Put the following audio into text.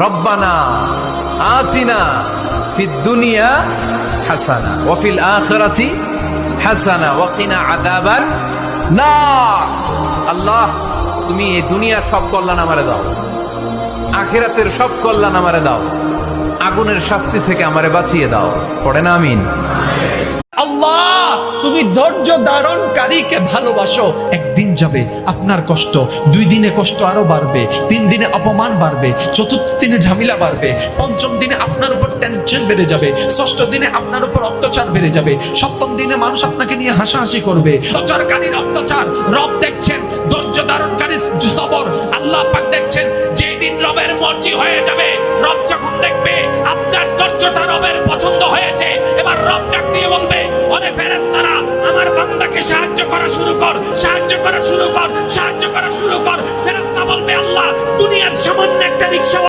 রব্বানা আতিনা ফিদ দুনিয়া হাসানা ওয়া ফিল আখিরাতি হাসানা ওয়া কিনা আযাবান নার। আল্লাহ, তুমি এই দুনিয়ার সব কল্যাণ আমারে দাও, আখিরাতের সব কল্যাণ আমারে দাও, আগুনের শাস্তি থেকে আমারে বাঁচিয়ে দাও। পড়ে না আমিন। আল্লাহ, তুমি ধৈর্য ধারণকারীকে ভালোবাসো। একদিন যাবে আপনার কষ্ট, 2 দিনে কষ্ট আরো বাড়বে, 3 দিনে অপমান বাড়বে, 4th দিনে ঝামেলা বাড়বে, 5ম দিনে আপনার উপর টেনশন বেড়ে যাবে, 6ষ্ঠ দিনে আপনার উপর অত্যাচার বেড়ে যাবে, 7ম দিনে মানুষ আপনাকে নিয়ে হাসাহাসি করবে। অত্যাচারকারীর অত্যাচার রব দেখছেন, ধৈর্য ধারণকারীর সবর আল্লাহ পাক দেখছেন। যেই দিন রবের মর্জি হয়ে যাবে, রব যখন দেখবে আপনার ধৈর্যটা রবের পছন্দ হয়েছে, এবার রব ডাক দিয়ে বলবে, ওরে ফেরেশতারা, আমার বান্দাকে সাহায্য করা শুরু কর, সাহায্য করা শুরু কর, সাহায্য করা শুরু কর। ফেরেশতা বলবে, আল্লাহ, দুনিয়ার সামান্য একটা রিকশা